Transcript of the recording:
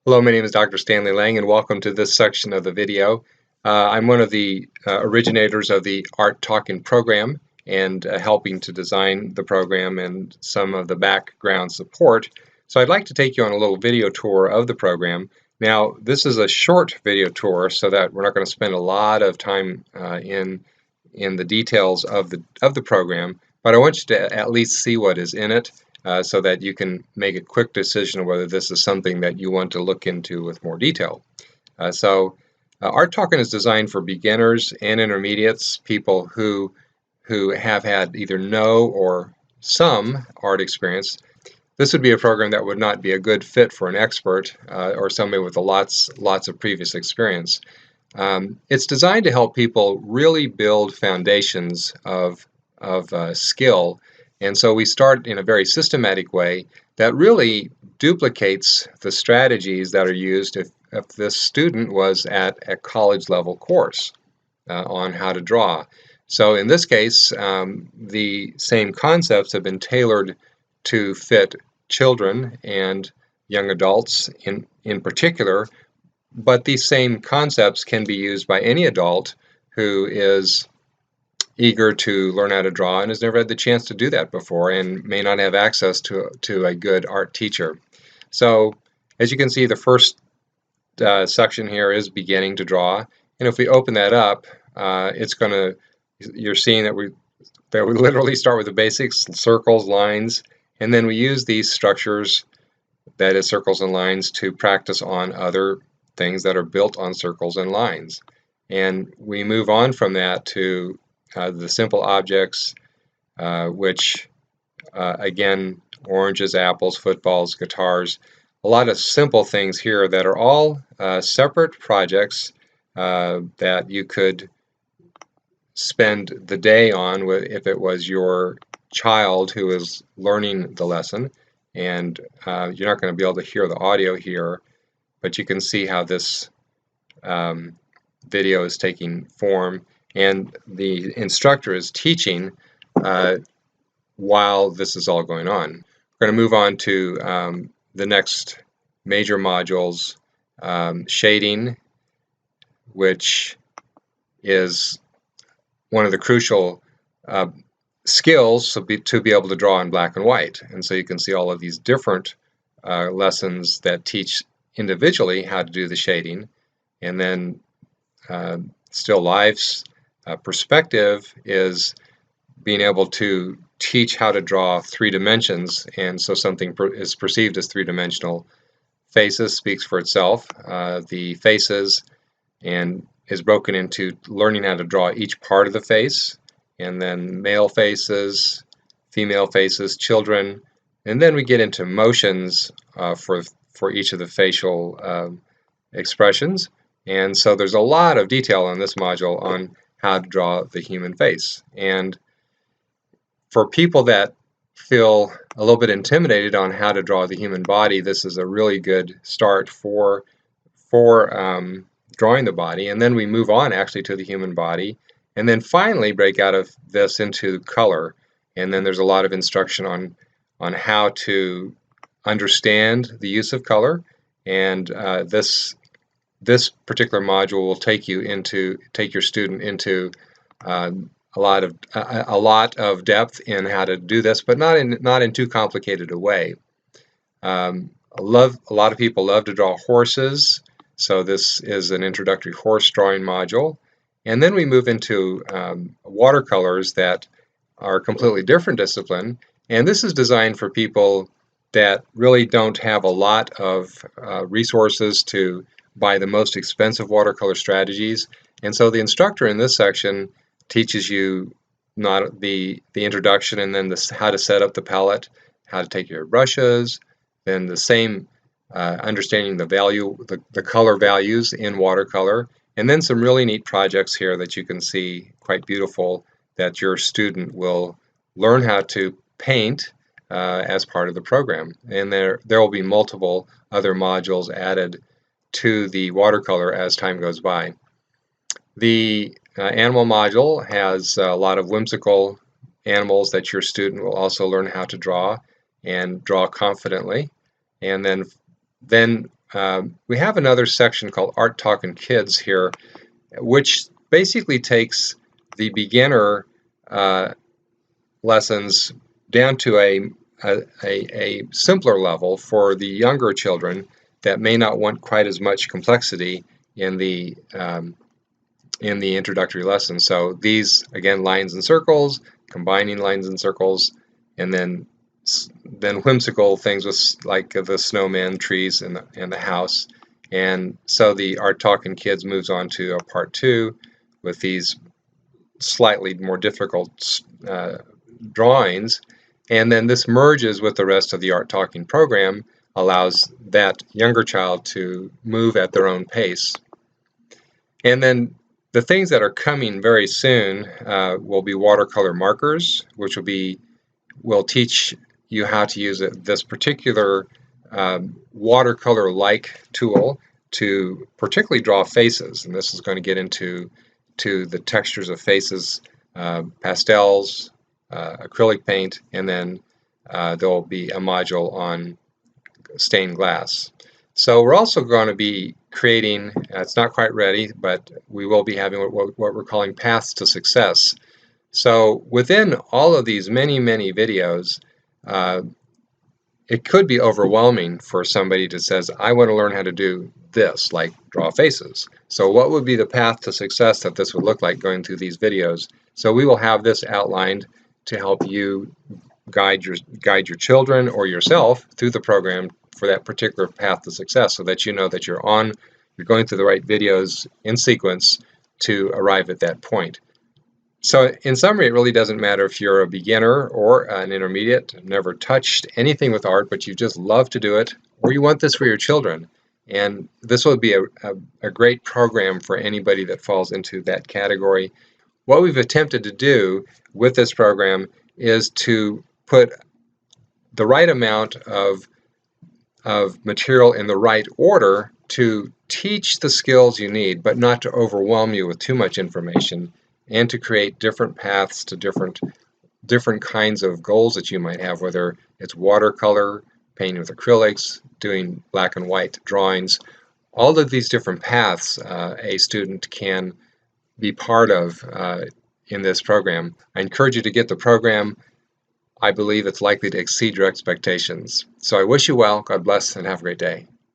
Hello, my name is Dr. Stanley Lang, and welcome to this section of the video. I'm one of the originators of the Art Talking program and helping to design the program and some of the background support. So I'd like to take you on a little video tour of the program. Now, this is a short video tour, so that we're not going to spend a lot of time in the details of the program, but I want you to at least see what is in it so that you can make a quick decision whether this is something that you want to look into with more detail. Art Talking is designed for beginners and intermediates, people who have had either no or some art experience. This would be a program that would not be a good fit for an expert or somebody with lots of previous experience. It's designed to help people really build foundations of skill, and so we start in a very systematic way that really duplicates the strategies that are used if this student was at a college level course on how to draw. So in this case, the same concepts have been tailored to fit children and young adults in particular, but these same concepts can be used by any adult who is eager to learn how to draw and has never had the chance to do that before and may not have access to a good art teacher. So as you can see, the first section here is beginning to draw, and if we open that up, you're seeing that we literally start with the basics, circles, lines, and then we use these structures, that is circles and lines, to practice on other things that are built on circles and lines. And we move on from that to the simple objects, which again, oranges, apples, footballs, guitars, a lot of simple things here that are all separate projects that you could spend the day on if it was your child who is learning the lesson. And you're not going to be able to hear the audio here, but you can see how this video is taking form, and the instructor is teaching while this is all going on. We're going to move on to the next major modules, shading, which is one of the crucial skills to be able to draw in black and white. And so you can see all of these different lessons that teach individually how to do the shading. And then still life's perspective is being able to teach how to draw 3 dimensions, and so something is perceived as 3-dimensional. Faces speaks for itself. The faces and is broken into learning how to draw each part of the face, and then male faces, female faces, children, and then we get into motions for each of the facial expressions. And so there's a lot of detail in this module on how to draw the human face. And for people that feel a little bit intimidated on how to draw the human body, this is a really good start for drawing the body. And then we move on actually to the human body, and then finally break out of this into color. And then there's a lot of instruction on how to understand the use of color. And this particular module will take your student into a lot of depth in how to do this, but not in too complicated a way. A lot of people love to draw horses, so this is an introductory horse drawing module. And then we move into watercolors that are a completely different discipline, and this is designed for people that really don't have a lot of resources to buy the most expensive watercolor strategies. And so the instructor in this section teaches you not the introduction, and then how to set up the palette, how to take your brushes, then the same understanding the color values in watercolor, and then some really neat projects here that you can see, quite beautiful, that your student will learn how to paint as part of the program. And there will be multiple other modules added to the watercolor as time goes by. The animal module has a lot of whimsical animals that your student will also learn how to draw and draw confidently. And then we have another section called Art Talking Kids here, which basically takes the beginner lessons down to a simpler level for the younger children that may not want quite as much complexity in the introductory lesson. So these, again, lines and circles, combining lines and circles, and then whimsical things with like the snowman, trees, and the house. And so the Art Talking Kids moves on to a part 2 with these slightly more difficult drawings. And then this merges with the rest of the Art Talking program, allows that younger child to move at their own pace. And then the things that are coming very soon will be watercolor markers, which will teach you how to use this particular watercolor-like tool to particularly draw faces. And this is going to get into the textures of faces, pastels, acrylic paint, and then there will be a module on stained glass. So we're also going to be creating, it's not quite ready, but we will be having what we're calling paths to success. So within all of these many, many videos, it could be overwhelming for somebody that says, I want to learn how to do this, like draw faces. So what would be the path to success that this would look like going through these videos? So we will have this outlined to help you guide your children or yourself through the program for that particular path to success, so that you know that you're going through the right videos in sequence to arrive at that point. So in summary, it really doesn't matter if you're a beginner or an intermediate, never touched anything with art, but you just love to do it, or you want this for your children. And this will be a great program for anybody that falls into that category. What we've attempted to do with this program is to put the right amount of material in the right order to teach the skills you need, but not to overwhelm you with too much information, and to create different paths to different kinds of goals that you might have, whether it's watercolor, painting with acrylics, doing black and white drawings. All of these different paths a student can be part of in this program. I encourage you to get the program. I believe it's likely to exceed your expectations. So I wish you well, God bless, and have a great day.